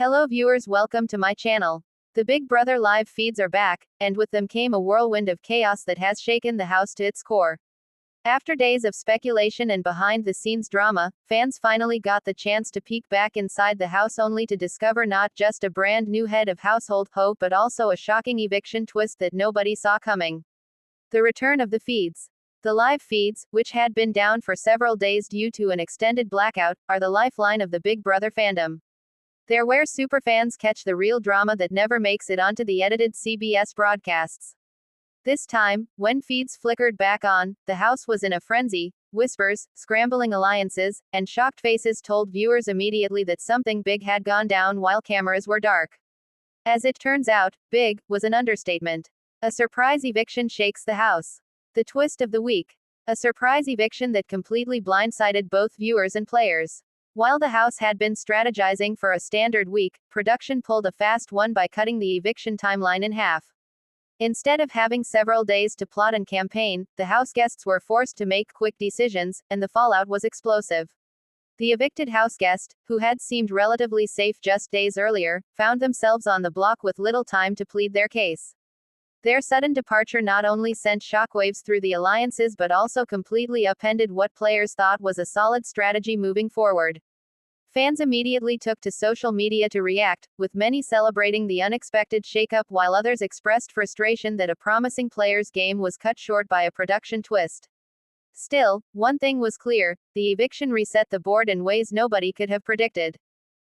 Hello viewers, welcome to my channel. The Big Brother live feeds are back, and with them came a whirlwind of chaos that has shaken the house to its core. After days of speculation and behind-the-scenes drama, fans finally got the chance to peek back inside the house only to discover not just a brand new head of household hope but also a shocking eviction twist that nobody saw coming. The return of the feeds. The live feeds, which had been down for several days due to an extended blackout, are the lifeline of the Big Brother fandom. They're where superfans catch the real drama that never makes it onto the edited CBS broadcasts. This time, when feeds flickered back on, the house was in a frenzy. Whispers, scrambling alliances, and shocked faces told viewers immediately that something big had gone down while cameras were dark. As it turns out, big was an understatement. A surprise eviction shakes the house. The twist of the week. A surprise eviction that completely blindsided both viewers and players. While the house had been strategizing for a standard week, production pulled a fast one by cutting the eviction timeline in half. Instead of having several days to plot and campaign, the house guests were forced to make quick decisions, and the fallout was explosive. The evicted house guest, who had seemed relatively safe just days earlier, found themselves on the block with little time to plead their case. Their sudden departure not only sent shockwaves through the alliances but also completely upended what players thought was a solid strategy moving forward. Fans immediately took to social media to react, with many celebrating the unexpected shakeup while others expressed frustration that a promising players' game was cut short by a production twist. Still, one thing was clear: the eviction reset the board in ways nobody could have predicted.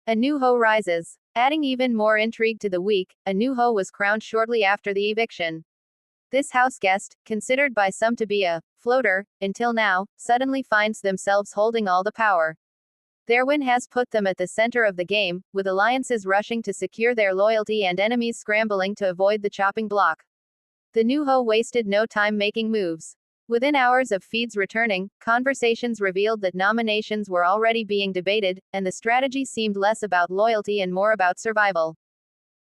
A new HOH rises. Adding even more intrigue to the week, a new HOH was crowned shortly after the eviction. This house guest, considered by some to be a floater, until now, suddenly finds themselves holding all the power. Their win has put them at the center of the game, with alliances rushing to secure their loyalty and enemies scrambling to avoid the chopping block. The new HOH wasted no time making moves. Within hours of feeds returning, conversations revealed that nominations were already being debated, and the strategy seemed less about loyalty and more about survival.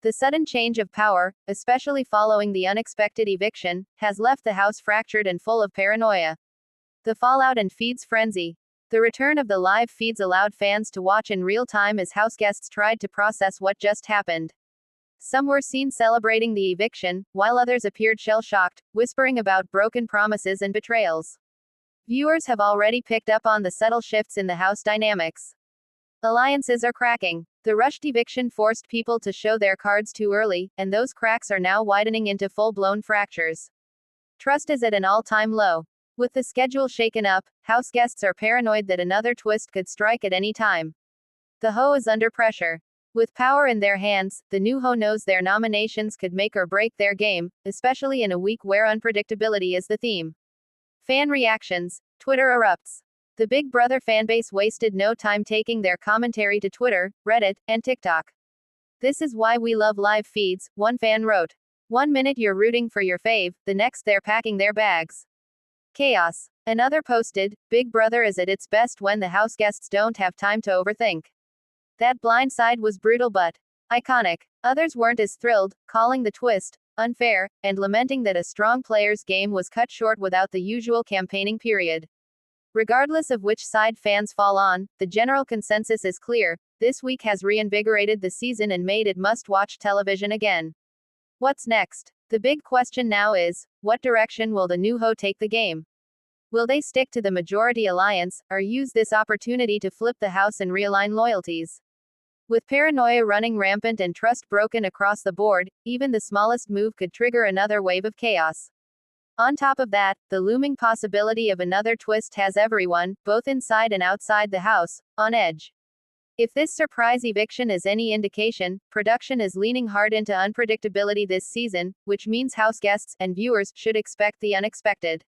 The sudden change of power, especially following the unexpected eviction, has left the house fractured and full of paranoia. The fallout and feeds frenzy. The return of the live feeds allowed fans to watch in real time as house guests tried to process what just happened. Some were seen celebrating the eviction, while others appeared shell-shocked, whispering about broken promises and betrayals. Viewers have already picked up on the subtle shifts in the house dynamics. Alliances are cracking. The rushed eviction forced people to show their cards too early, and those cracks are now widening into full-blown fractures. Trust is at an all-time low. With the schedule shaken up, house guests are paranoid that another twist could strike at any time. The HOH is under pressure. With power in their hands, the new HOH knows their nominations could make or break their game, especially in a week where unpredictability is the theme. Fan reactions. Twitter erupts. The Big Brother fanbase wasted no time taking their commentary to Twitter, Reddit, and TikTok. "This is why we love live feeds," one fan wrote. "One minute you're rooting for your fave, the next they're packing their bags. Chaos." Another posted, "Big Brother is at its best when the house guests don't have time to overthink. That blindside was brutal but iconic." Others weren't as thrilled, calling the twist unfair, and lamenting that a strong player's game was cut short without the usual campaigning period. Regardless of which side fans fall on, the general consensus is clear: this week has reinvigorated the season and made it must-watch television again. What's next? The big question now is, what direction will the new HOH take the game? Will they stick to the majority alliance, or use this opportunity to flip the house and realign loyalties? With paranoia running rampant and trust broken across the board, even the smallest move could trigger another wave of chaos. On top of that, the looming possibility of another twist has everyone, both inside and outside the house, on edge. If this surprise eviction is any indication, production is leaning hard into unpredictability this season, which means house guests and viewers should expect the unexpected.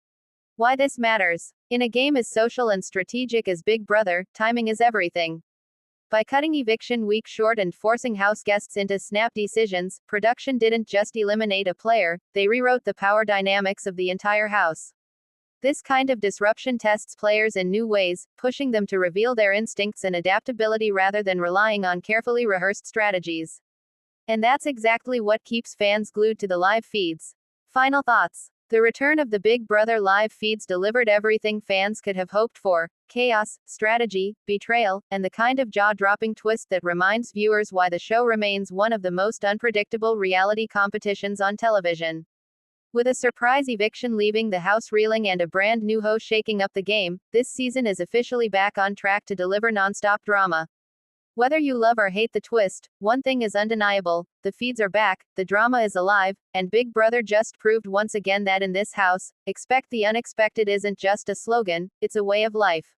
Why this matters. In a game as social and strategic as Big Brother, timing is everything. By cutting eviction week short and forcing house guests into snap decisions, production didn't just eliminate a player, they rewrote the power dynamics of the entire house. This kind of disruption tests players in new ways, pushing them to reveal their instincts and adaptability rather than relying on carefully rehearsed strategies. And that's exactly what keeps fans glued to the live feeds. Final thoughts. The return of the Big Brother live feeds delivered everything fans could have hoped for: chaos, strategy, betrayal, and the kind of jaw-dropping twist that reminds viewers why the show remains one of the most unpredictable reality competitions on television. With a surprise eviction leaving the house reeling and a brand new host shaking up the game, this season is officially back on track to deliver nonstop drama. Whether you love or hate the twist, one thing is undeniable: the feeds are back, the drama is alive, and Big Brother just proved once again that in this house, expect the unexpected isn't just a slogan, it's a way of life.